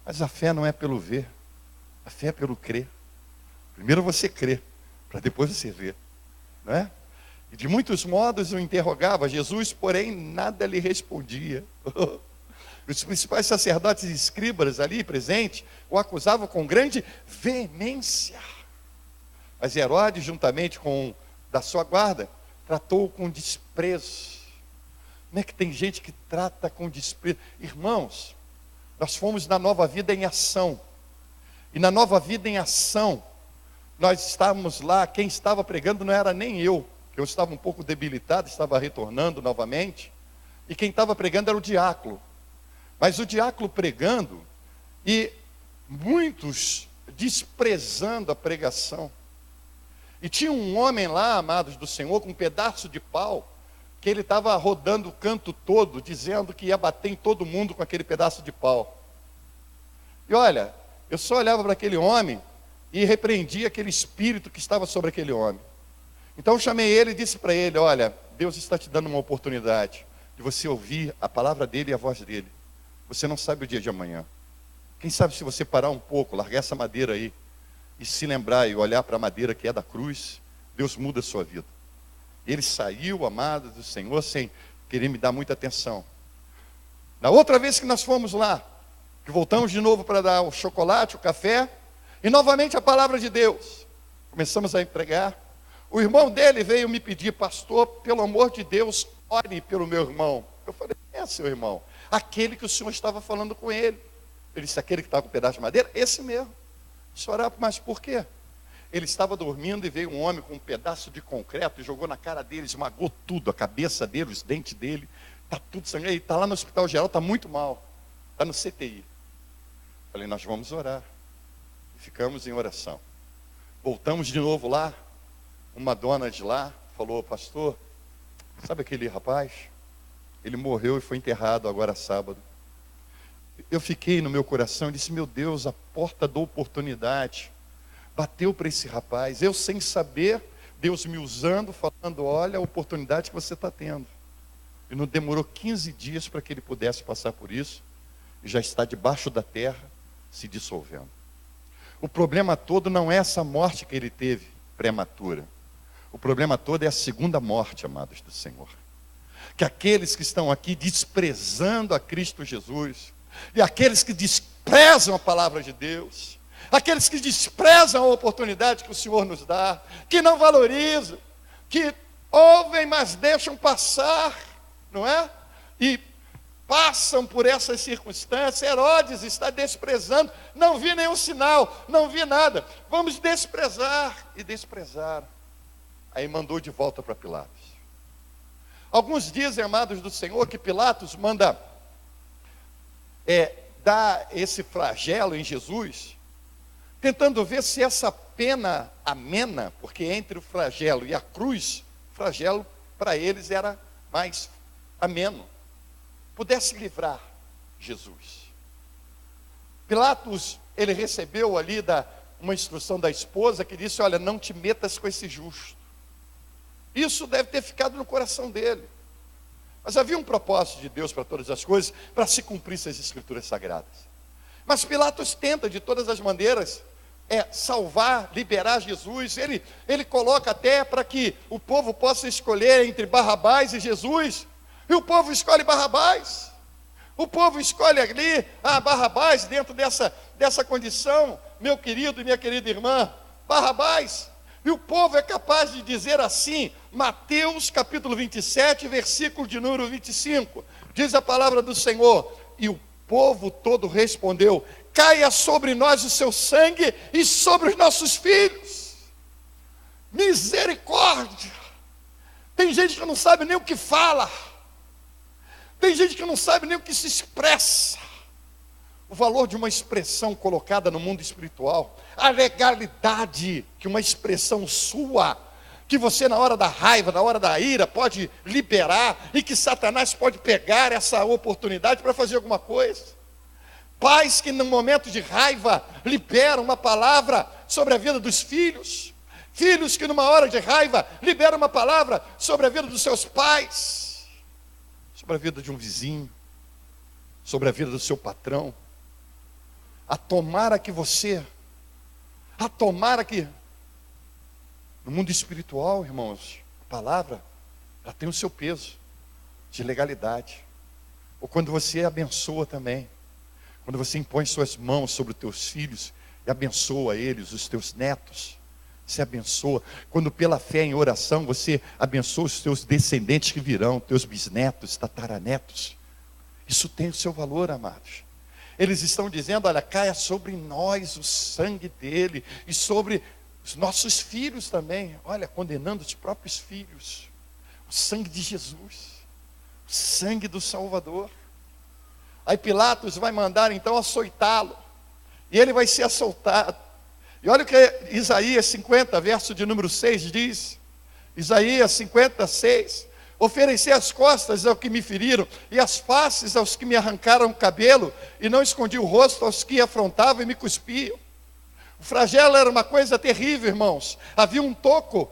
Mas a fé não é pelo ver, a fé é pelo crer. Primeiro você crê, para depois você ver, não é? E de muitos modos o interrogava, Jesus, porém, nada lhe respondia. Os principais sacerdotes e escribas ali presentes o acusavam com grande veemência. Mas Herodes, juntamente com da sua guarda, tratou-o com desprezo. Como é que tem gente que trata com desprezo? Irmãos, nós fomos na Nova Vida em Ação. E na Nova Vida em Ação, nós estávamos lá, quem estava pregando não era nem eu estava um pouco debilitado, estava retornando novamente. E quem estava pregando era o diácono. Mas o diácono pregando e muitos desprezando a pregação. E tinha um homem lá, amados do Senhor, com um pedaço de pau, que ele estava rodando o canto todo, dizendo que ia bater em todo mundo com aquele pedaço de pau. E olha, eu só olhava para aquele homem e repreendia aquele espírito que estava sobre aquele homem. Então eu chamei ele e disse para ele, olha, Deus está te dando uma oportunidade de você ouvir a palavra dele e a voz dele. Você não sabe o dia de amanhã. Quem sabe se você parar um pouco, largar essa madeira aí, e se lembrar e olhar para a madeira que é da cruz, Deus muda a sua vida. Ele saiu, amado do Senhor, sem querer me dar muita atenção. Na outra vez que nós fomos lá, que voltamos de novo para dar o chocolate, o café, e novamente a palavra de Deus. Começamos a pregar. O irmão dele veio me pedir, pastor, pelo amor de Deus, ore pelo meu irmão. Eu falei, é seu irmão? Aquele que o senhor estava falando com ele. Ele disse, aquele que estava com um pedaço de madeira? Esse mesmo. Se orar, mas por quê? Ele estava dormindo e veio um homem com um pedaço de concreto e jogou na cara dele, esmagou tudo, a cabeça dele, os dentes dele, está tudo sangrando. Ele está lá no hospital geral, está muito mal, está no CTI. Falei, nós vamos orar. E ficamos em oração. Voltamos de novo lá, uma dona de lá falou, pastor, sabe aquele rapaz? Ele morreu e foi enterrado agora sábado. Eu fiquei no meu coração e disse, meu Deus, a porta da oportunidade bateu para esse rapaz. Eu sem saber, Deus me usando, falando, olha a oportunidade que você está tendo. E não demorou 15 dias para que ele pudesse passar por isso. E já está debaixo da terra, se dissolvendo. O problema todo não é essa morte que ele teve, prematura. O problema todo é a segunda morte, amados do Senhor. Que aqueles que estão aqui desprezando a Cristo Jesus, e aqueles que desprezam a palavra de Deus, aqueles que desprezam a oportunidade que o Senhor nos dá, que não valorizam, que ouvem, mas deixam passar, não é? E passam por essas circunstâncias. Herodes está desprezando, não vi nenhum sinal, não vi nada, vamos desprezar, e desprezaram. Aí mandou de volta para Pilatos. Alguns dizem, amados do Senhor, que Pilatos manda dar esse flagelo em Jesus, tentando ver se essa pena amena, porque entre o flagelo e a cruz, o flagelo para eles era mais ameno, pudesse livrar Jesus. Pilatos, ele recebeu ali uma instrução da esposa que disse, olha, não te metas com esse justo. Isso deve ter ficado no coração dele. Mas havia um propósito de Deus para todas as coisas, para se cumprissem as escrituras sagradas. Mas Pilatos tenta de todas as maneiras salvar, liberar Jesus. Ele coloca até para que o povo possa escolher entre Barrabás e Jesus. E o povo escolhe Barrabás. O povo escolhe ali Barrabás dentro dessa condição, meu querido e minha querida irmã. Barrabás. E o povo é capaz de dizer assim, Mateus capítulo 27, versículo de número 25. Diz a palavra do Senhor: e o povo todo respondeu: caia sobre nós o seu sangue e sobre os nossos filhos. Misericórdia! Tem gente que não sabe nem o que fala. Tem gente que não sabe nem o que se expressa. O valor de uma expressão colocada no mundo espiritual, a legalidade que uma expressão sua, que você na hora da raiva, na hora da ira, pode liberar, e que Satanás pode pegar essa oportunidade para fazer alguma coisa. Pais que no momento de raiva liberam uma palavra sobre a vida dos filhos. Filhos que numa hora de raiva liberam uma palavra sobre a vida dos seus pais, sobre a vida de um vizinho, sobre a vida do seu patrão. Tomara que no mundo espiritual, irmãos, a palavra, ela tem o seu peso de legalidade. Ou quando você abençoa também, quando você impõe suas mãos sobre os teus filhos e abençoa eles, os teus netos, você abençoa. Quando pela fé em oração você abençoa os teus descendentes que virão, teus bisnetos, tataranetos, isso tem o seu valor, amados. Eles estão dizendo: olha, caia sobre nós o sangue dele e sobre os nossos filhos também. Olha, condenando os próprios filhos. O sangue de Jesus, o sangue do Salvador. Aí Pilatos vai mandar então açoitá-lo, e ele vai ser açoitado. E olha o que Isaías 50, verso de número 6 diz. Isaías 56: ofereci as costas aos que me feriram, e as faces aos que me arrancaram o cabelo, e não escondi o rosto aos que afrontavam e me cuspiam. O flagelo era uma coisa terrível, irmãos. Havia um toco,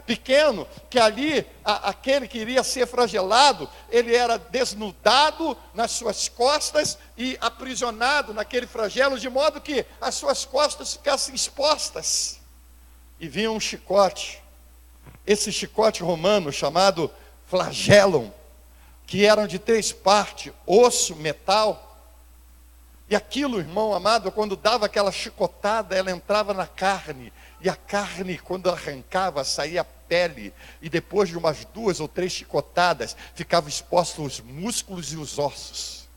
pequeno, que ali, aquele que iria ser flagelado, ele era desnudado nas suas costas e aprisionado naquele flagelo, de modo que as suas costas ficassem expostas. E vinha um chicote, esse chicote romano chamado flagelum, que eram de 3 partes, osso, metal. E aquilo, irmão amado, quando dava aquela chicotada, ela entrava na carne, e a carne, quando arrancava, saía a pele, e depois de umas 2 ou 3 chicotadas, ficavam expostos os músculos e os ossos.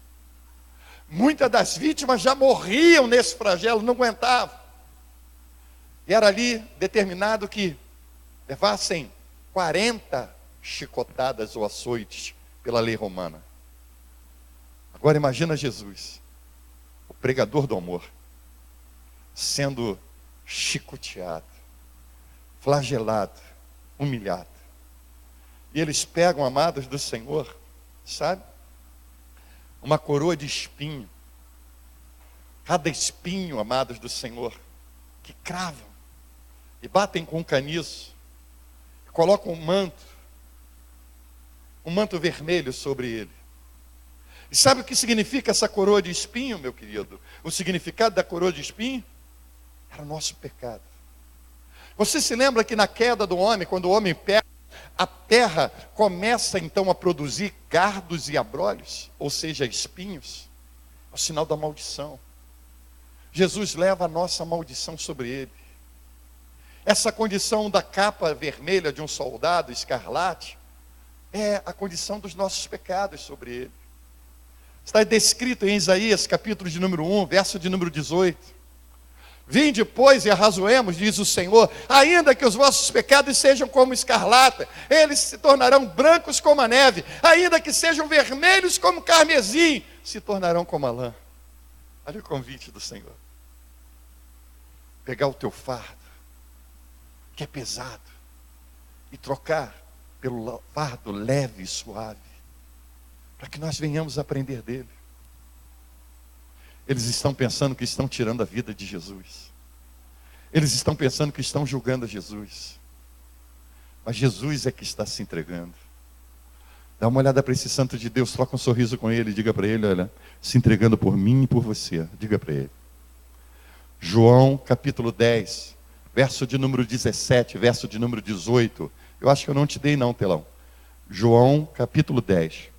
Muitas das vítimas já morriam nesse flagelo, não aguentavam. E era ali determinado que levassem 40 chicotadas ou açoites pela lei romana. Agora imagina Jesus, o pregador do amor, sendo chicoteado, flagelado, humilhado. E eles pegam, amados do Senhor, sabe? Uma coroa de espinho. Cada espinho, amados do Senhor, que cravam e batem com um caniço, colocam um manto vermelho sobre ele. E sabe o que significa essa coroa de espinho, meu querido? O significado da coroa de espinho era o nosso pecado. Você se lembra que na queda do homem, quando o homem peca, a terra começa então a produzir cardos e abrolhos, ou seja, espinhos, é o sinal da maldição. Jesus leva a nossa maldição sobre ele. Essa condição da capa vermelha de um soldado escarlate é a condição dos nossos pecados sobre ele. Está descrito em Isaías, capítulo de número 1, verso de número 18. Vinde, pois, e arrazoemos, diz o Senhor, ainda que os vossos pecados sejam como escarlata, eles se tornarão brancos como a neve, ainda que sejam vermelhos como carmesim, se tornarão como a lã. Olha o convite do Senhor. Pegar o teu fardo, que é pesado, e trocar pelo fardo leve e suave, para que nós venhamos aprender dele. Eles estão pensando que estão tirando a vida de Jesus. Eles estão pensando que estão julgando Jesus. Mas Jesus é que está se entregando. Dá uma olhada para esse santo de Deus, troca um sorriso com ele e diga para ele: olha, se entregando por mim e por você. Diga para ele. João capítulo 10, verso de número 17, verso de número 18. Eu acho que eu não te dei não, telão. João capítulo 10.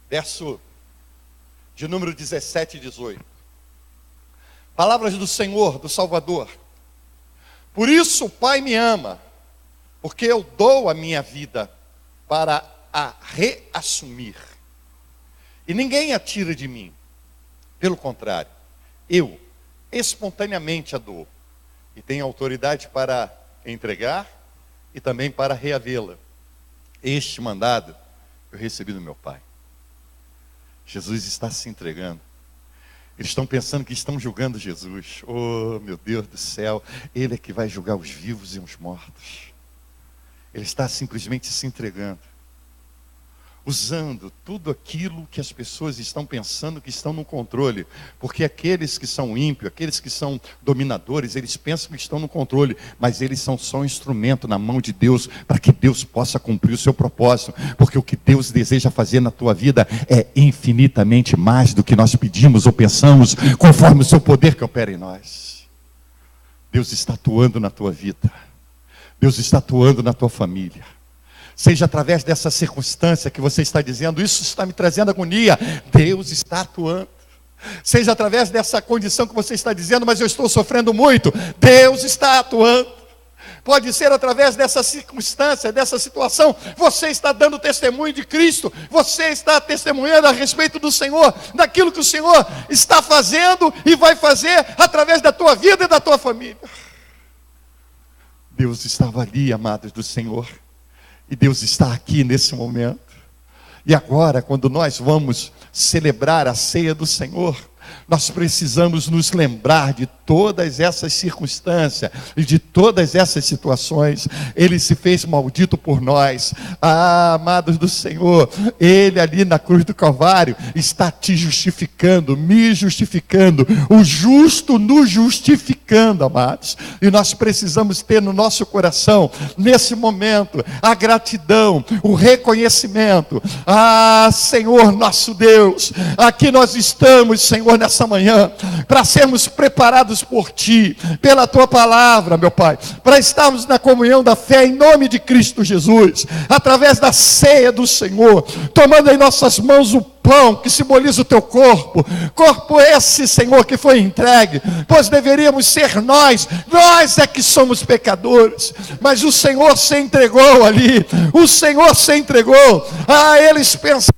Verso de número 17 e 18. Palavras do Senhor, do Salvador. Por isso o Pai me ama, porque eu dou a minha vida para a reassumir. E ninguém a tira de mim. Pelo contrário, eu espontaneamente a dou. E tenho autoridade para entregar e também para reavê-la. Este mandado eu recebi do meu Pai. Jesus está se entregando. Eles estão pensando que estão julgando Jesus. Oh, meu Deus do céu, Ele é que vai julgar os vivos e os mortos. Ele está simplesmente se entregando, usando tudo aquilo que as pessoas estão pensando que estão no controle, porque aqueles que são ímpios, aqueles que são dominadores, eles pensam que estão no controle, mas eles são só um instrumento na mão de Deus, para que Deus possa cumprir o seu propósito, porque o que Deus deseja fazer na tua vida é infinitamente mais do que nós pedimos ou pensamos, conforme o seu poder que opera em nós. Deus está atuando na tua vida, Deus está atuando na tua família. Seja através dessa circunstância que você está dizendo, isso está me trazendo agonia, Deus está atuando. Seja através dessa condição que você está dizendo, mas eu estou sofrendo muito, Deus está atuando. Pode ser através dessa circunstância, dessa situação, você está dando testemunho de Cristo, você está testemunhando a respeito do Senhor, daquilo que o Senhor está fazendo e vai fazer através da tua vida e da tua família. Deus estava ali, amados do Senhor. E Deus está aqui nesse momento. E agora, quando nós vamos celebrar a ceia do Senhor, nós precisamos nos lembrar de todas essas circunstâncias e de todas essas situações. Ele se fez maldito por nós. Ah, amados do Senhor, Ele ali na cruz do Calvário está te justificando, me justificando, o justo nos justificando, amados. E nós precisamos ter no nosso coração, nesse momento, a gratidão, o reconhecimento. Ah, Senhor nosso Deus, aqui nós estamos, Senhor, nessa manhã, para sermos preparados por Ti, pela Tua palavra, meu Pai, para estarmos na comunhão da fé em nome de Cristo Jesus, através da ceia do Senhor, tomando em nossas mãos o pão que simboliza o Teu corpo esse, Senhor, que foi entregue, pois deveríamos ser nós é que somos pecadores, mas o Senhor se entregou ali, o Senhor se entregou. Ah, eles pensam,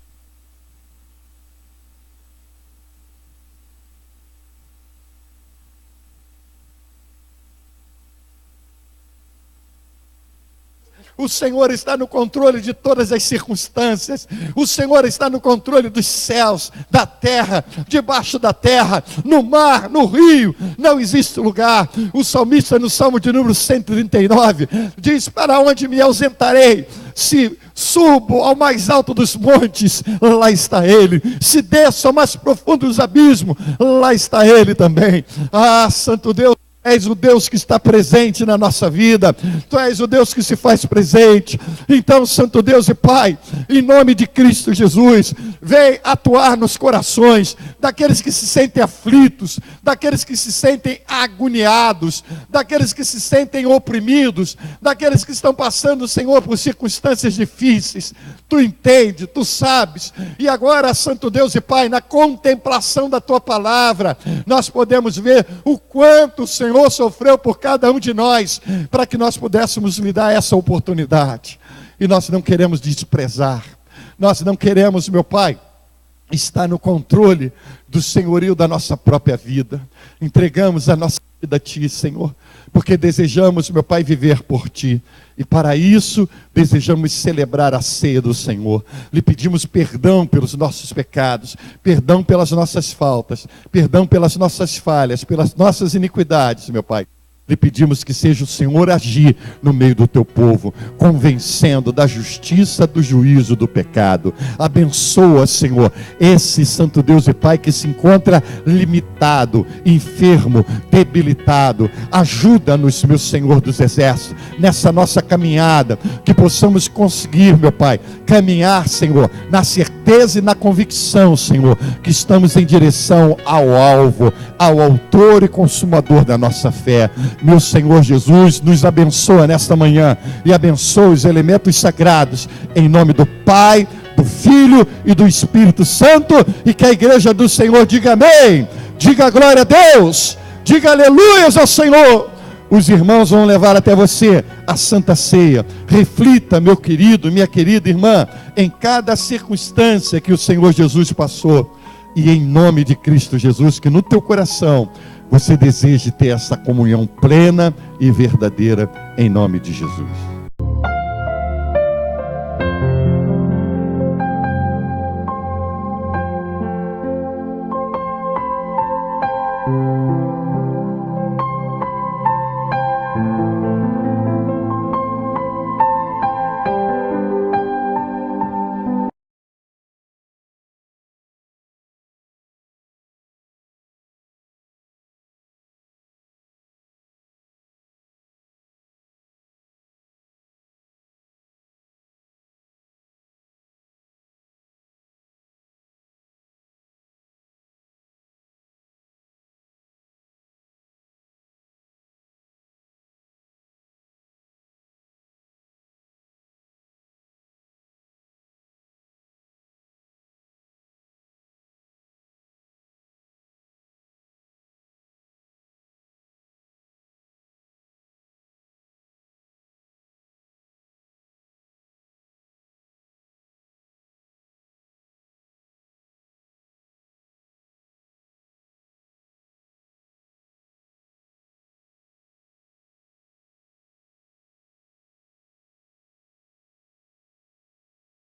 o Senhor está no controle de todas as circunstâncias. O Senhor está no controle dos céus, da terra, debaixo da terra, no mar, no rio. Não existe lugar. O salmista no Salmo de número 139 diz: para onde me ausentarei? Se subo ao mais alto dos montes, lá está Ele. Se desço ao mais profundo dos abismos, lá está Ele também. Ah, Santo Deus, Tu és o Deus que está presente na nossa vida. Tu és o Deus que se faz presente. Então, Santo Deus e Pai, em nome de Cristo Jesus, vem atuar nos corações daqueles que se sentem aflitos, daqueles que se sentem agoniados, daqueles que se sentem oprimidos, daqueles que estão passando, Senhor, por circunstâncias difíceis. Tu entende, Tu sabes. E agora, Santo Deus e Pai, na contemplação da Tua palavra, nós podemos ver o quanto o Senhor sofreu por cada um de nós, para que nós pudéssemos lhe dar essa oportunidade. E nós não queremos desprezar, nós não queremos, meu Pai, estar no controle do senhorio da nossa própria vida. Entregamos a nossa vida a Ti, Senhor, porque desejamos, meu Pai, viver por Ti. E para isso, desejamos celebrar a ceia do Senhor. Lhe pedimos perdão pelos nossos pecados, perdão pelas nossas faltas, perdão pelas nossas falhas, pelas nossas iniquidades, meu Pai. Lhe pedimos que seja o Senhor agir no meio do Teu povo, convencendo da justiça, do juízo, do pecado. Abençoa, Senhor, esse Santo Deus e Pai que se encontra limitado, enfermo, debilitado. Ajuda-nos, meu Senhor dos Exércitos, nessa nossa caminhada, que possamos conseguir, meu Pai, caminhar, Senhor, na certeza e na convicção, Senhor, que estamos em direção ao alvo, ao autor e consumador da nossa fé. Meu Senhor Jesus, nos abençoa nesta manhã e abençoa os elementos sagrados, em nome do Pai, do Filho e do Espírito Santo, e que a igreja do Senhor diga amém, diga glória a Deus, diga aleluias ao Senhor. Os irmãos vão levar até você a Santa Ceia. Reflita, meu querido, minha querida irmã, em cada circunstância que o Senhor Jesus passou, e em nome de Cristo Jesus, que no teu coração você deseje ter essa comunhão plena e verdadeira, em nome de Jesus.